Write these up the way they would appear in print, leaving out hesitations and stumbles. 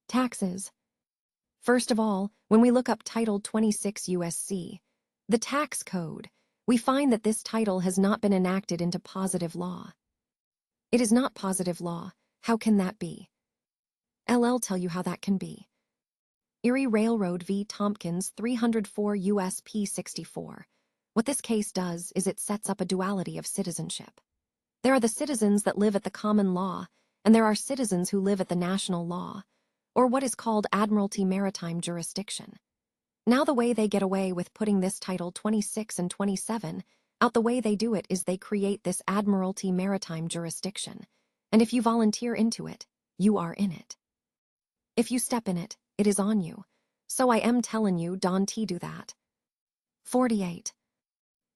Taxes. First of all, when we look up Title 26 U.S.C., the tax code, we find that this title has not been enacted into positive law. It is not positive law. How can that be? I'll tell you how that can be. Erie Railroad v. Tompkins 304 U.S. P. 64. What this case does is it sets up a duality of citizenship. There are the citizens that live at the common law, and there are citizens who live at the national law, or what is called Admiralty Maritime Jurisdiction. Now the way they get away with putting this Title 26 and 27 out, the way they do it is they create this Admiralty Maritime Jurisdiction, and if you volunteer into it, you are in it. If you step in it, it is on you. So I am telling you, don't do that. 48.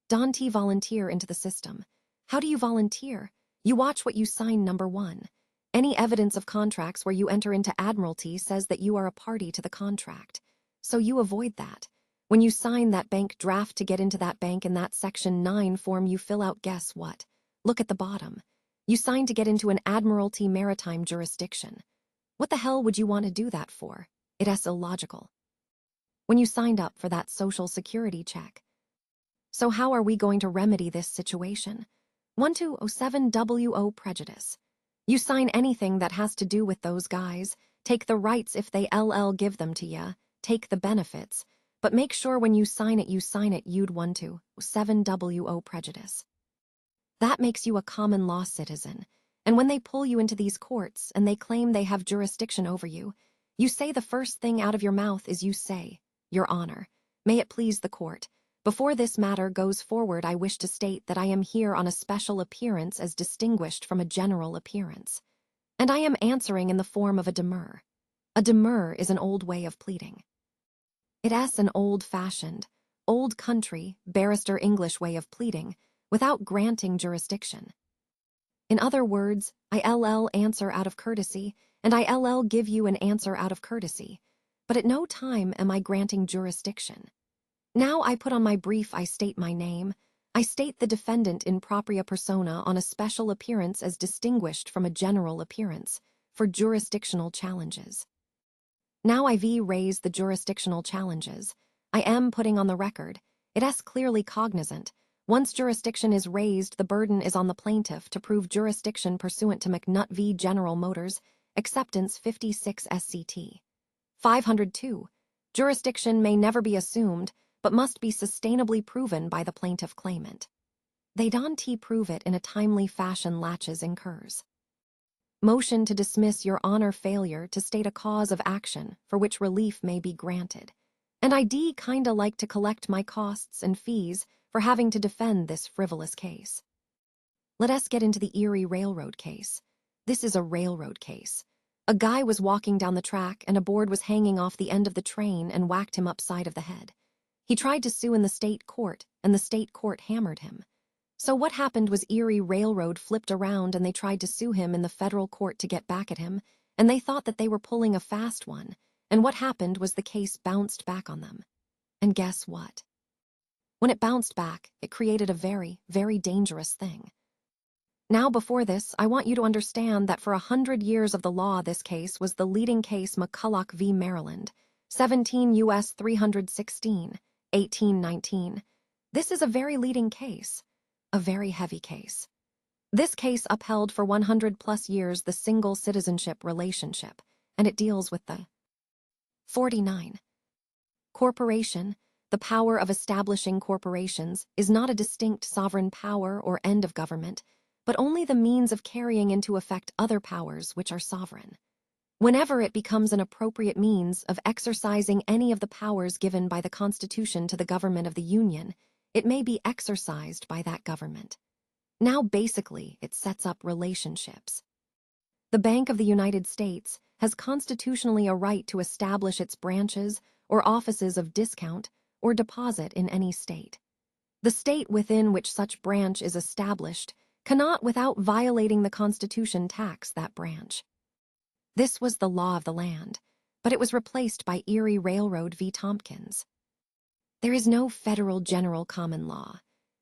Don't volunteer into the system. How do you volunteer? You watch what you sign. Number 1. Any evidence of contracts where you enter into Admiralty says that you are a party to the contract. So you avoid that. When you sign that bank draft to get into that bank in that Section 9 form you fill out, guess what? Look at the bottom. You sign to get into an Admiralty Maritime Jurisdiction. What the hell would you want to do that for? It's illogical. When you signed up for that Social Security check. So how are we going to remedy this situation? 1207 WO prejudice. You sign anything that has to do with those guys, take the rights if they give them to ya, take the benefits, but make sure when you sign it you'd 1207 WO prejudice. That makes you a common law citizen, and when they pull you into these courts and they claim they have jurisdiction over you, you say the first thing out of your mouth is you say, Your Honor, may it please the court, before this matter goes forward I wish to state that I am here on a special appearance as distinguished from a general appearance. And I am answering in the form of a demur. A demur is an old way of pleading. It's an old-fashioned, old country, barrister English way of pleading without granting jurisdiction. In other words, I'll answer out of courtesy, and I'll give you an answer out of courtesy, but at no time am I granting jurisdiction. Now I put on my brief, I state my name, I state the defendant in propria persona on a special appearance as distinguished from a general appearance for jurisdictional challenges. Now I raise the jurisdictional challenges. I am putting on the record, it's clearly cognizant. Once jurisdiction is raised, the burden is on the plaintiff to prove jurisdiction pursuant to McNutt v. General Motors, Acceptance 56 SCT. 502. Jurisdiction may never be assumed, but must be sustainably proven by the plaintiff claimant. They don't prove it in a timely fashion laches incurs. Motion to dismiss, Your Honor, failure to state a cause of action for which relief may be granted. And I kinda like to collect my costs and fees for having to defend this frivolous case. Let us get into the Erie Railroad case. This is a railroad case. A guy was walking down the track and a board was hanging off the end of the train and whacked him upside of the head. He tried to sue in the state court, and the state court hammered him. So what happened was Erie Railroad flipped around and they tried to sue him in the federal court to get back at him, and they thought that they were pulling a fast one, and what happened was the case bounced back on them. And guess what? When it bounced back, it created a very, very dangerous thing. Now before this, I want you to understand that for 100 years of the law, this case was the leading case, McCulloch v. Maryland, 17 U.S. 316. 1819. This is a very leading case, a very heavy case. This case upheld for 100+ years the single citizenship relationship, and it deals with the 49. Corporation, the power of establishing corporations, is not a distinct sovereign power or end of government, but only the means of carrying into effect other powers which are sovereign. Whenever it becomes an appropriate means of exercising any of the powers given by the Constitution to the government of the Union, it may be exercised by that government. Now basically, it sets up relationships. The Bank of the United States has constitutionally a right to establish its branches or offices of discount or deposit in any state. The state within which such branch is established cannot, without violating the Constitution, tax that branch. This was the law of the land, but it was replaced by Erie Railroad v. Tompkins. There is no federal general common law.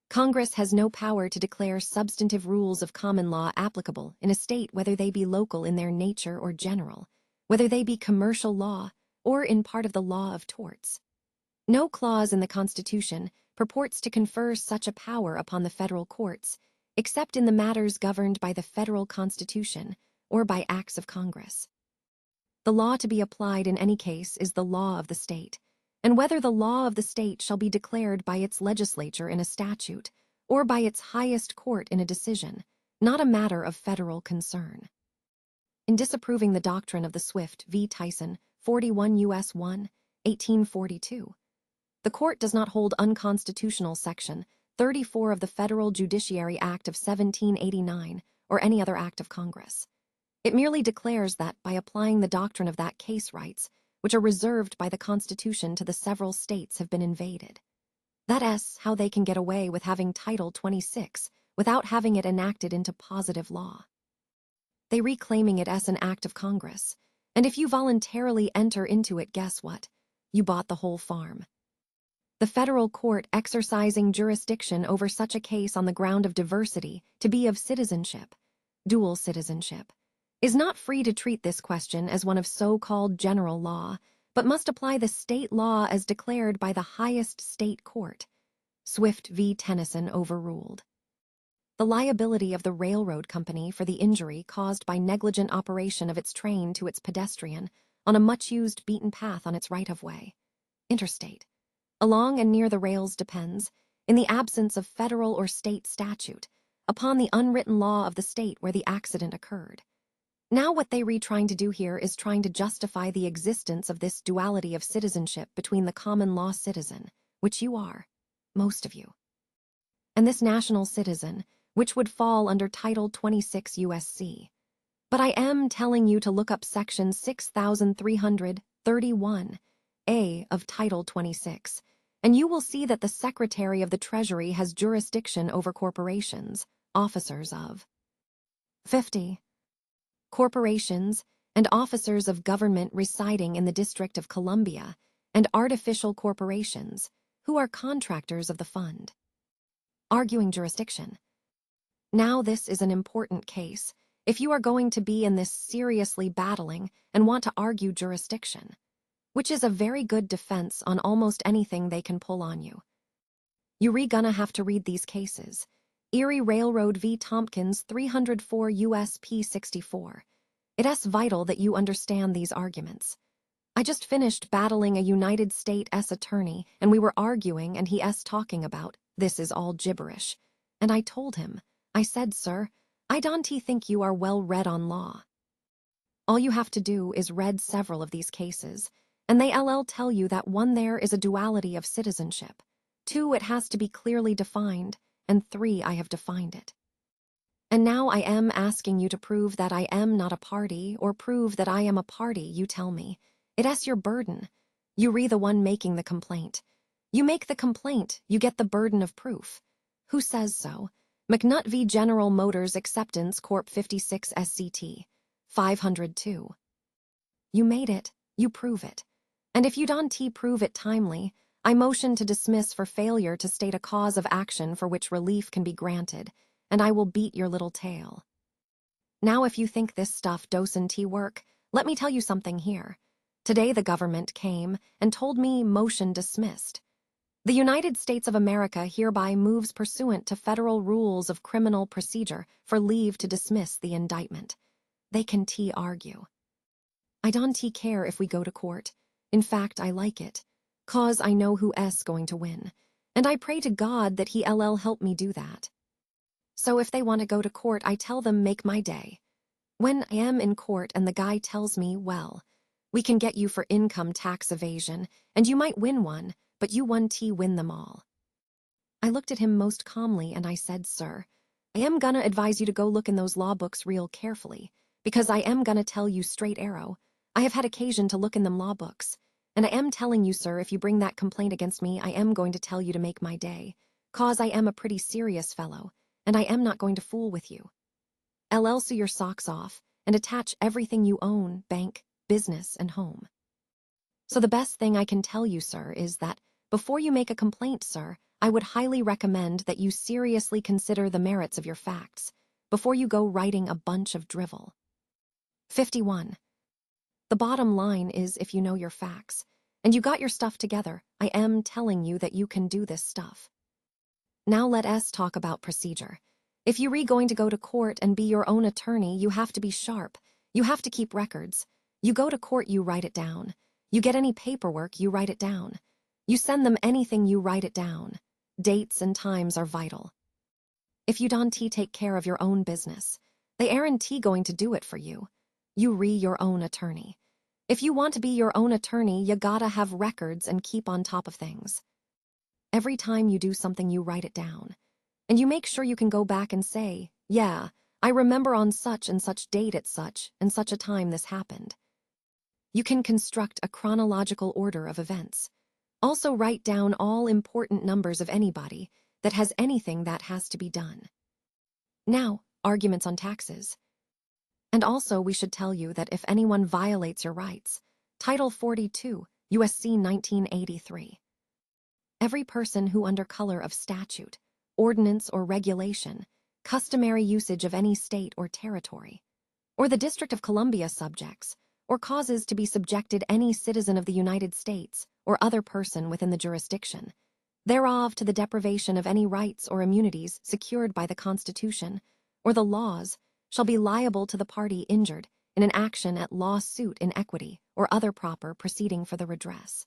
Congress has no power to declare substantive rules of common law applicable in a state whether they be local in their nature or general, whether they be commercial law or in part of the law of torts. No clause in the Constitution purports to confer such a power upon the federal courts, except in the matters governed by the federal Constitution or by acts of Congress. The law to be applied in any case is the law of the state, and whether the law of the state shall be declared by its legislature in a statute or by its highest court in a decision, not a matter of federal concern. In disapproving the doctrine of the Swift v. Tyson, 41 U.S. 1, 1842, the court does not hold unconstitutional Section 34 of the Federal Judiciary Act of 1789 or any other act of Congress. It merely declares that, by applying the doctrine of that case, rights, which are reserved by the Constitution to the several states, have been invaded. That's how they can get away with having Title 26 without having it enacted into positive law. They reclaiming it as an act of Congress, and if you voluntarily enter into it, guess what? You bought the whole farm. The federal court exercising jurisdiction over such a case on the ground of diversity to be of citizenship, dual citizenship, is not free to treat this question as one of so-called general law, but must apply the state law as declared by the highest state court. Swift v. Tennyson overruled. The liability of the railroad company for the injury caused by negligent operation of its train to its pedestrian on a much-used beaten path on its right-of-way, interstate, along and near the rails depends, in the absence of federal or state statute, upon the unwritten law of the state where the accident occurred. Now what they trying to do here is trying to justify the existence of this duality of citizenship between the common law citizen, which you are, most of you, and this national citizen, which would fall under Title 26 U.S.C. But I am telling you to look up Section 6331A of Title 26, and you will see that the Secretary of the Treasury has jurisdiction over corporations, officers of 50 corporations and officers of government residing in the District of Columbia, and artificial corporations, who are contractors of the fund. Arguing jurisdiction. Now this is an important case, if you are going to be in this seriously battling and want to argue jurisdiction, which is a very good defense on almost anything they can pull on you. You're gonna have to read these cases. Erie Railroad v. Tompkins 304 U.S. P. 64. It's vital that you understand these arguments. I just finished battling a United States attorney, and we were arguing, and he's talking about, this is all gibberish. And I told him, I said, sir, I don't think you are well read on law. All you have to do is read several of these cases, and they'll tell you that 1, there is a duality of citizenship, 2, it has to be clearly defined, and 3, I have defined it. And now I am asking you to prove that I am not a party, or prove that I am a party. You tell me. It's your burden. You the one making the complaint. You make the complaint, you get the burden of proof. Who says so? McNutt v. General Motors Acceptance Corp. 56 SCT 502. You made it, you prove it. And if you don't prove it timely, I motion to dismiss for failure to state a cause of action for which relief can be granted, and I will beat your little tail. Now if you think this stuff doesn't work, let me tell you something here. Today the government came and told me motion dismissed. The United States of America hereby moves pursuant to federal rules of criminal procedure for leave to dismiss the indictment. They can argue. I don't care if we go to court. In fact, I like it. 'Cause I know who's going to win. And I pray to God that he'll help me do that. So if they want to go to court, I tell them make my day. When I am in court and the guy tells me, well, we can get you for income tax evasion, and you might win one, but you win them all. I looked at him most calmly and I said, sir, I am gonna advise you to go look in those law books real carefully, because I am gonna tell you straight arrow. I have had occasion to look in them law books, and I am telling you, sir, if you bring that complaint against me, I am going to tell you to make my day, 'cause I am a pretty serious fellow, and I am not going to fool with you. LL sew your socks off and attach everything you own, bank, business, and home. So the best thing I can tell you, sir, is that before you make a complaint, sir, I would highly recommend that you seriously consider the merits of your facts before you go writing a bunch of drivel. 51. The bottom line is, if you know your facts, and you got your stuff together, I am telling you that you can do this stuff. Now let us talk about procedure. If you're going to go to court and be your own attorney, you have to be sharp. You have to keep records. You go to court, you write it down. You get any paperwork, you write it down. You send them anything, you write it down. Dates and times are vital. If you don't take care of your own business, they aren't going to do it for you. You your own attorney. If you want to be your own attorney, you gotta have records and keep on top of things. Every time you do something, you write it down. And you make sure you can go back and say, yeah, I remember on such and such date at such and such a time this happened. You can construct a chronological order of events. Also write down all important numbers of anybody that has anything that has to be done. Now, arguments on taxes. And also we should tell you that if anyone violates your rights, Title 42, USC 1983. Every person who under color of statute, ordinance or regulation, customary usage of any state or territory, or the District of Columbia subjects, or causes to be subjected any citizen of the United States or other person within the jurisdiction, thereof to the deprivation of any rights or immunities secured by the Constitution or the laws, shall be liable to the party injured in an action at lawsuit in equity or other proper proceeding for the redress.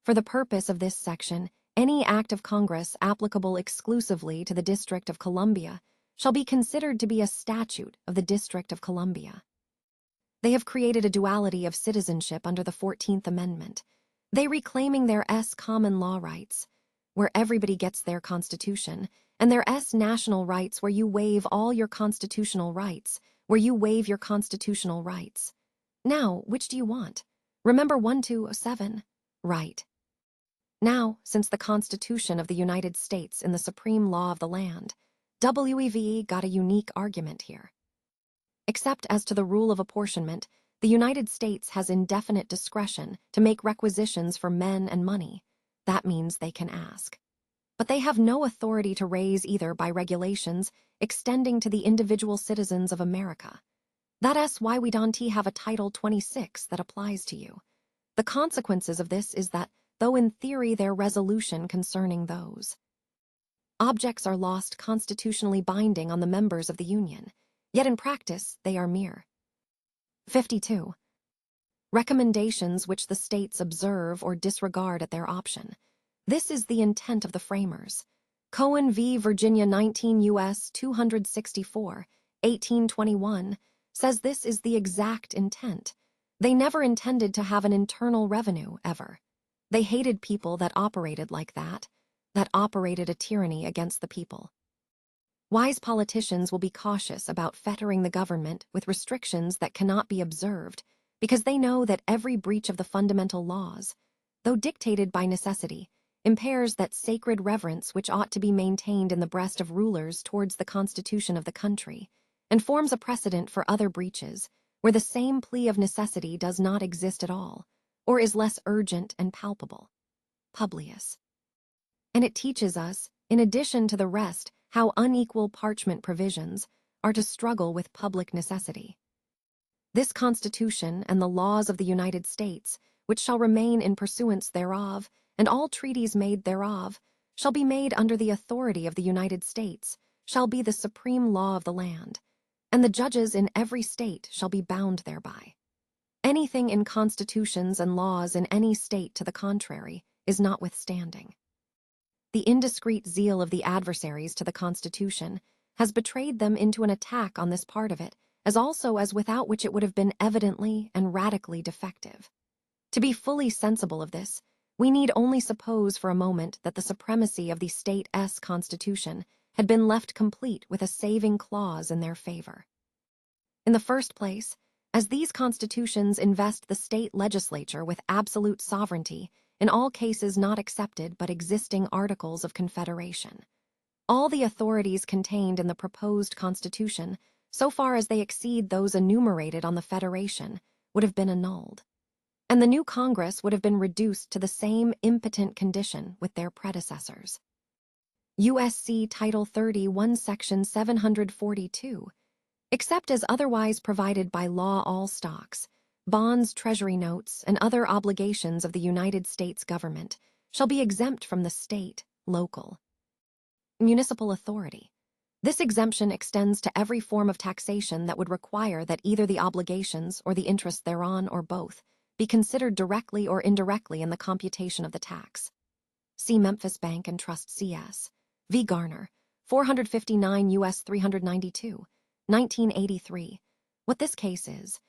For the purpose of this section, any act of Congress applicable exclusively to the District of Columbia shall be considered to be a statute of the District of Columbia. They have created a duality of citizenship under the 14th Amendment. They reclaiming their common law rights, where everybody gets their constitution, and their national rights, where you waive all your constitutional rights, where you waive your constitutional rights. Now, which do you want? Remember 1207? Right. Now, since the Constitution of the United States in the supreme law of the land, WEVE got a unique argument here. Except as to the rule of apportionment, the United States has indefinite discretion to make requisitions for men and money. That means they can ask. But they have no authority to raise either by regulations extending to the individual citizens of America. That's why we don't have a Title 26 that applies to you. The consequences of this is that, though in theory their resolution concerning those objects are lost constitutionally binding on the members of the Union, yet in practice they are mere 52 recommendations which the states observe or disregard at their option. This is the intent of the framers. Cohen v. Virginia 19 U.S. 264, 1821, says this is the exact intent. They never intended to have an internal revenue, ever. They hated people that operated like that operated a tyranny against the people. Wise politicians will be cautious about fettering the government with restrictions that cannot be observed, because they know that every breach of the fundamental laws, though dictated by necessity, impairs that sacred reverence which ought to be maintained in the breast of rulers towards the Constitution of the country, and forms a precedent for other breaches, where the same plea of necessity does not exist at all, or is less urgent and palpable. Publius. And it teaches us, in addition to the rest, how unequal parchment provisions are to struggle with public necessity. This Constitution and the laws of the United States, which shall remain in pursuance thereof, and all treaties made thereof, shall be made under the authority of the United States, shall be the supreme law of the land, and the judges in every state shall be bound thereby. Anything in constitutions and laws in any state to the contrary is notwithstanding. The indiscreet zeal of the adversaries to the Constitution has betrayed them into an attack on this part of it, as also as without which it would have been evidently and radically defective. To be fully sensible of this, we need only suppose for a moment that the supremacy of the state's Constitution had been left complete with a saving clause in their favor. In the first place, as these constitutions invest the state legislature with absolute sovereignty in all cases not accepted but existing Articles of Confederation, all the authorities contained in the proposed Constitution, so far as they exceed those enumerated on the Federation, would have been annulled, and the new Congress would have been reduced to the same impotent condition with their predecessors. USC Title 31, Section 742, except as otherwise provided by law all stocks, bonds, treasury notes, and other obligations of the United States government shall be exempt from the state, local, municipal authority. This exemption extends to every form of taxation that would require that either the obligations or the interest thereon or both be considered directly or indirectly in the computation of the tax. See Memphis Bank and Trust CS v. Garner, 459 U.S. 392, 1983. What this case is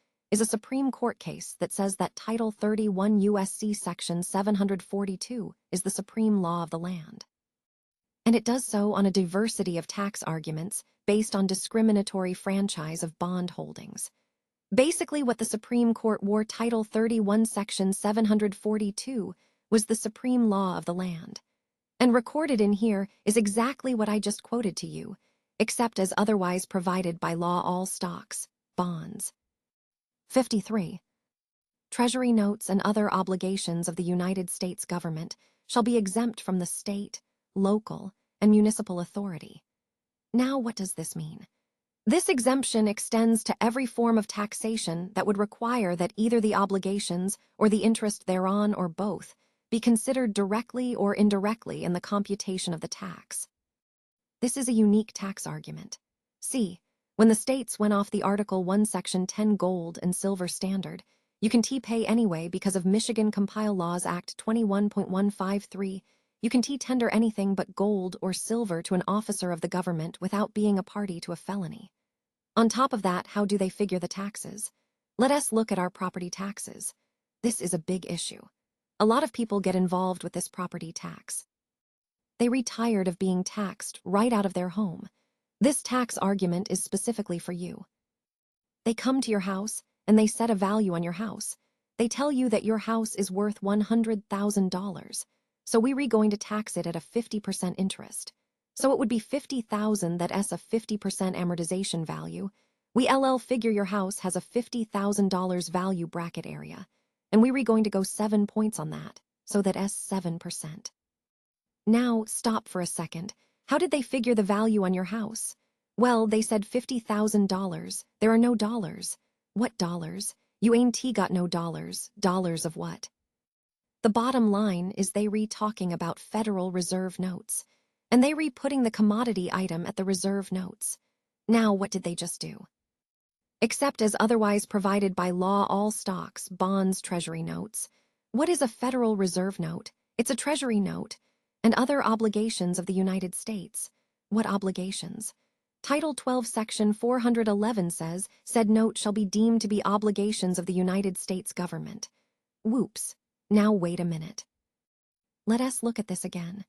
a Supreme Court case that says that Title 31 U.S.C. Section 742 is the supreme law of the land. And it does so on a diversity of tax arguments based on discriminatory franchise of bond holdings. Basically, what the Supreme Court wore Title 31 Section 742 was the supreme law of the land. And recorded in here is exactly what I just quoted to you, except as otherwise provided by law all stocks, bonds. 53. Treasury notes and other obligations of the United States government shall be exempt from the state, local, and municipal authority. Now, what does this mean? This exemption extends to every form of taxation that would require that either the obligations or the interest thereon or both be considered directly or indirectly in the computation of the tax. This is a unique tax argument. See, when the states went off the Article 1 Section 10 gold and silver standard, you can T-pay anyway because of Michigan Compile Laws Act 21.153. You can T-tender anything but gold or silver to an officer of the government without being a party to a felony. On top of that, how do they figure the taxes? Let us look at our property taxes. This is a big issue. A lot of people get involved with this property tax. They are tired of being taxed right out of their home. This tax argument is specifically for you. They come to your house and they set a value on your house. They tell you that your house is worth $100,000. So we're going to tax it at a 50% interest. So it would be $50,000 that s a 50% amortization value. We figure your house has a $50,000 value bracket area, and we're going to go 7 points on that, so that s 7%. Now, stop for a second. How did they figure the value on your house? Well, they said $50,000. There are no dollars. What dollars? You ain't got no dollars. Dollars of what? The bottom line is they talking about Federal Reserve notes, and they putting the commodity item at the reserve notes. Now, what did they just do? Except as otherwise provided by law all stocks, bonds, treasury notes. What is a Federal Reserve note? It's a treasury note, and other obligations of the United States. What obligations? Title 12, Section 411 says, said note shall be deemed to be obligations of the United States government. Whoops. Now wait a minute. Let us look at this again.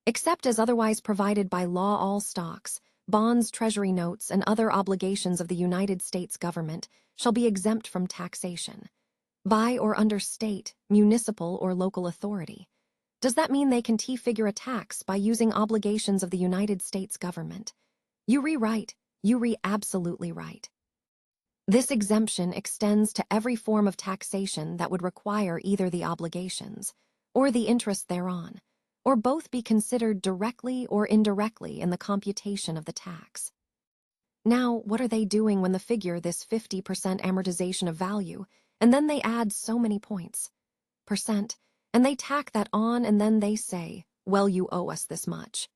Except as otherwise provided by law all stocks, bonds, treasury notes, and other obligations of the United States government shall be exempt from taxation by or under state, municipal, or local authority. Does that mean they can figure a tax by using obligations of the United States government? You right. You absolutely right. This exemption extends to every form of taxation that would require either the obligations or the interest thereon, or both be considered directly or indirectly in the computation of the tax. Now, what are they doing when they figure this 50% amortization of value, and then they add so many points, percent, and they tack that on, and then they say, well, you owe us this much.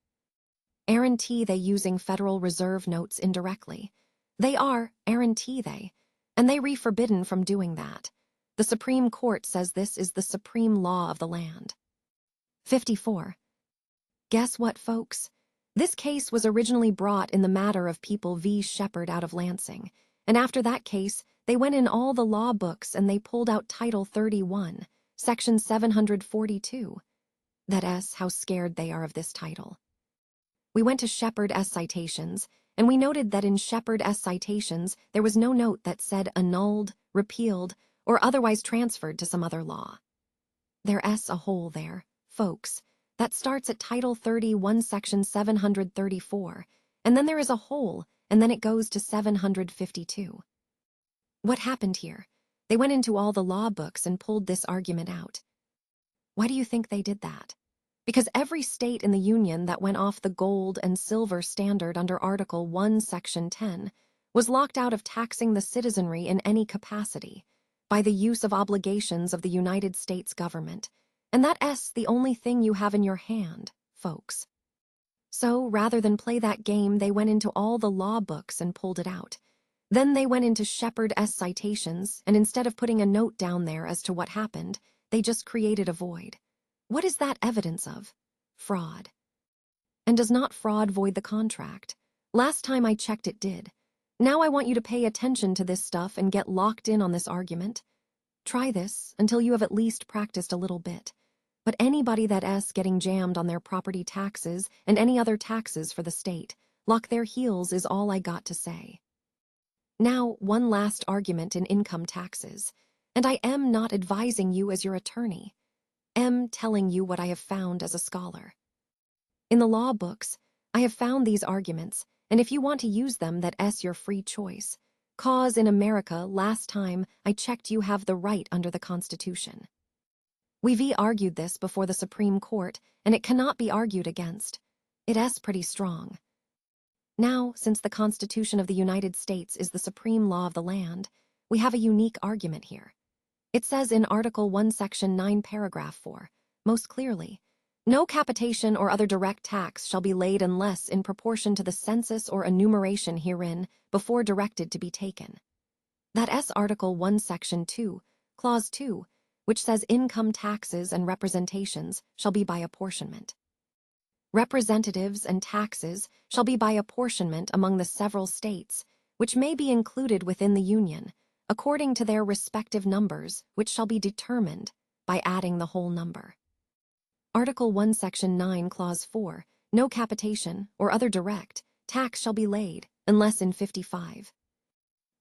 Aren't they using Federal Reserve notes indirectly? They are, aren't they? And they forbidden from doing that. The Supreme Court says this is the supreme law of the land. 54. Guess what, folks? This case was originally brought in the matter of People v. Shepard out of Lansing, and after that case, they went in all the law books and they pulled out Title 31, Section 742. That's how scared they are of this title. We went to Shepard S. citations, and we noted that in Shepard S. citations, there was no note that said annulled, repealed, or otherwise transferred to some other law. There's a hole there, folks, that starts at Title 31, Section 734, and then there is a hole, and then it goes to 752. What happened here? They went into all the law books and pulled this argument out. Why do you think they did that? Because every state in the Union that went off the gold and silver standard under Article 1, Section 10 was locked out of taxing the citizenry in any capacity, by the use of obligations of the United States government, and that's the only thing you have in your hand, folks. So, rather than play that game, they went into all the law books and pulled it out. Then they went into Shepard S. citations, and instead of putting a note down there as to what happened, they just created a void. What is that evidence of? Fraud. And does not fraud void the contract? Last time I checked, it did. Now I want you to pay attention to this stuff and get locked in on this argument. Try this until you have at least practiced a little bit. But anybody that's getting jammed on their property taxes and any other taxes for the state, lock their heels is all I got to say. Now, one last argument in income taxes, and I am not advising you as your attorney. Am telling you what I have found as a scholar. In the law books, I have found these arguments, and if you want to use them, that's your free choice. Cause in America, last time I checked, you have the right under the Constitution. We've argued this before the Supreme Court, and it cannot be argued against. It's pretty strong. Now, since the Constitution of the United States is the supreme law of the land, we have a unique argument here. It says in Article 1, Section 9, Paragraph 4, most clearly, no capitation or other direct tax shall be laid unless in proportion to the census or enumeration herein before directed to be taken. That's Article 1, Section 2, Clause 2, which says income taxes and representations shall be by apportionment. Representatives and taxes shall be by apportionment among the several states, which may be included within the Union, according to their respective numbers, which shall be determined by adding the whole number. Article 1, Section 9, Clause 4, no capitation or other direct tax shall be laid, unless in 55.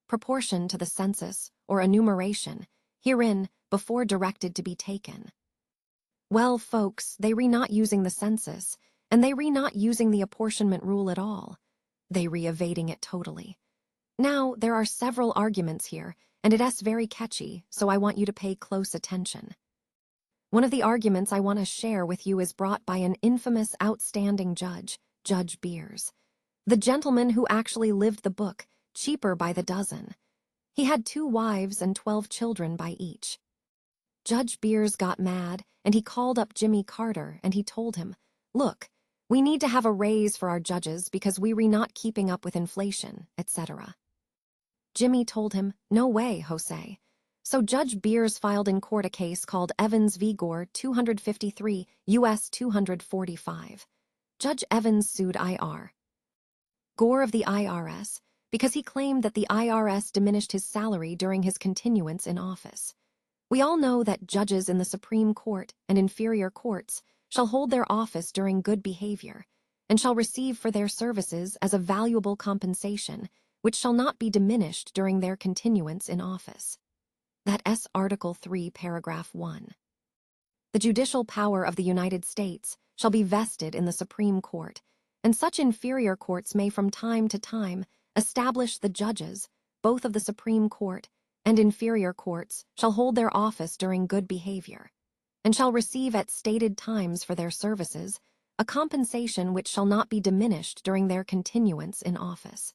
Proportion to the census or enumeration, herein before directed to be taken. Well, folks, they not using the census, and they not using the apportionment rule at all. They evading it totally. Now, there are several arguments here, and it's very catchy, so I want you to pay close attention. One of the arguments I want to share with you is brought by an infamous, outstanding judge, Judge Beers. The gentleman who actually lived the book, cheaper by the dozen. He had 2 wives and 12 children by each. Judge Beers got mad, and he called up Jimmy Carter, and he told him, "Look, we need to have a raise for our judges because we not keeping up with inflation, etc." Jimmy told him, "No way, Jose." So Judge Beers filed in court a case called Evans v. Gore 253 U.S. 245. Judge Evans sued I.R. Gore of the IRS because he claimed that the IRS diminished his salary during his continuance in office. We all know that judges in the Supreme Court and inferior courts shall hold their office during good behavior, and shall receive for their services as a valuable compensation, which shall not be diminished during their continuance in office. That's Article 3, Paragraph 1. The judicial power of the United States shall be vested in the Supreme Court, and such inferior courts may from time to time establish the judges, both of the Supreme Court and inferior courts, shall hold their office during good behavior, and shall receive at stated times for their services a compensation which shall not be diminished during their continuance in office.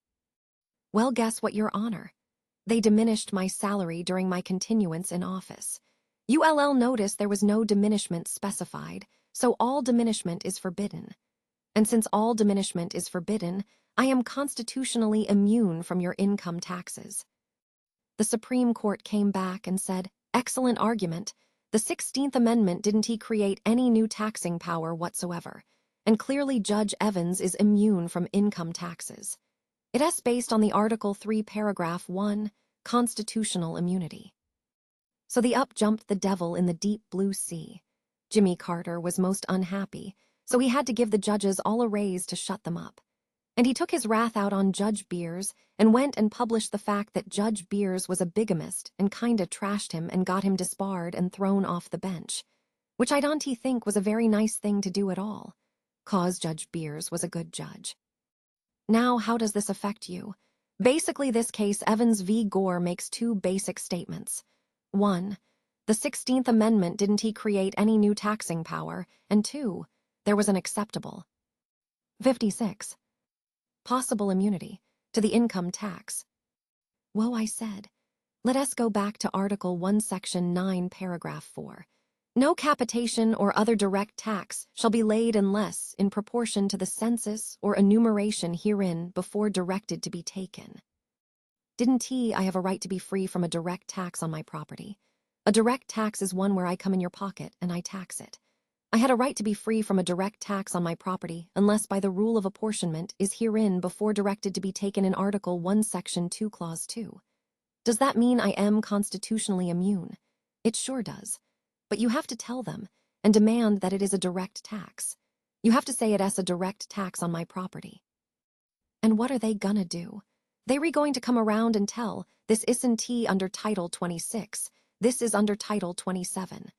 Well, guess what, Your Honor? They diminished my salary during my continuance in office. ULL noticed there was no diminishment specified, so all diminishment is forbidden. And since all diminishment is forbidden, I am constitutionally immune from your income taxes. The Supreme Court came back and said, "Excellent argument. The 16th Amendment didn't create any new taxing power whatsoever, and clearly Judge Evans is immune from income taxes. It's based on the Article 3, Paragraph 1, constitutional immunity." So the up jumped the devil in the deep blue sea. Jimmy Carter was most unhappy, so he had to give the judges all a raise to shut them up. And he took his wrath out on Judge Beers and went and published the fact that Judge Beers was a bigamist and kinda trashed him and got him disbarred and thrown off the bench, which I don't think was a very nice thing to do at all, 'cause Judge Beers was a good judge. Now, how does this affect you? Basically, this case, Evans v. Gore, makes 2 basic statements. 1, the 16th Amendment didn't create any new taxing power, and 2, there was an acceptable 56. Possible immunity to the income tax. Whoa, I said. Let us go back to Article 1, Section 9, Paragraph 4. No capitation or other direct tax shall be laid unless in proportion to the census or enumeration herein before directed to be taken. Didn't I have a right to be free from a direct tax on my property? A direct tax is one where I come in your pocket and I tax it. I had a right to be free from a direct tax on my property unless by the rule of apportionment is herein before directed to be taken in Article 1, Section 2, Clause 2. Does that mean I am constitutionally immune? It sure does. But you have to tell them and demand that it is a direct tax. You have to say it as a direct tax on my property. And what are they gonna do? They going to come around and tell, this isn't under Title 26, this is under Title 27.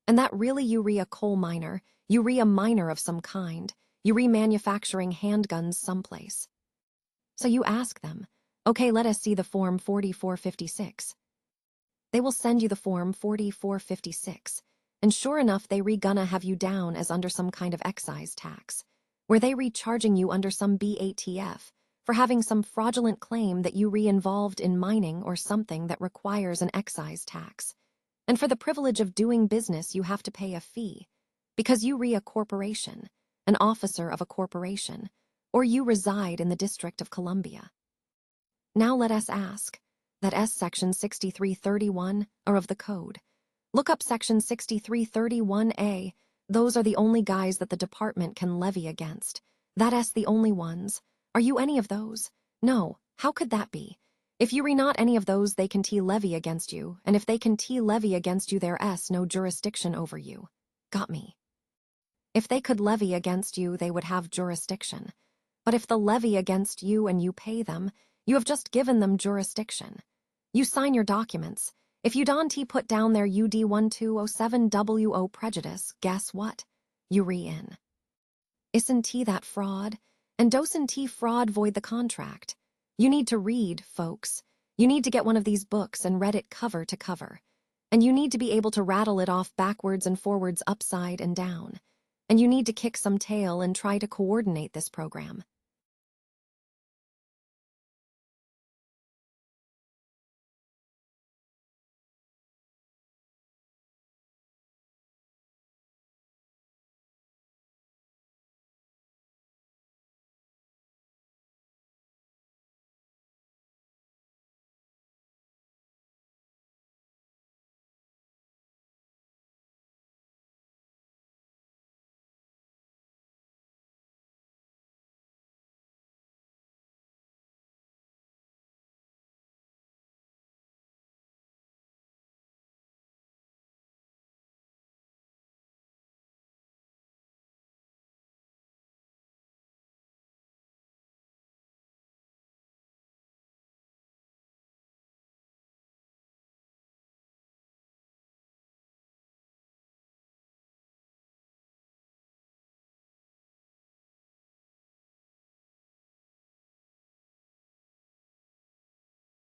And that really you a coal miner, you a miner of some kind, you manufacturing handguns someplace. So you ask them, okay, let us see the Form 4456. They will send you the Form 4456, and sure enough they gonna have you down as under some kind of excise tax, where they charging you under some BATF, for having some fraudulent claim that you involved in mining or something that requires an excise tax. And for the privilege of doing business you have to pay a fee, because you a corporation, an officer of a corporation, or you reside in the District of Columbia. Now let us ask, that S Section 6331 are of the Code. Look up Section 6331A, those are the only guys that the department can levy against. That S the only ones. Are you any of those? No, how could that be? If you not any of those they can levy against you, and if they can levy against you there S no jurisdiction over you. Got me. If they could levy against you they would have jurisdiction. But if the levy against you and you pay them, you have just given them jurisdiction. You sign your documents. If you don't put down their UD 1207WO prejudice, guess what? You in. Isn't that fraud? And doesn't fraud void the contract? You need to read, folks. You need to get one of these books and read it cover to cover. And you need to be able to rattle it off backwards and forwards, upside and down. And you need to kick some tail and try to coordinate this program.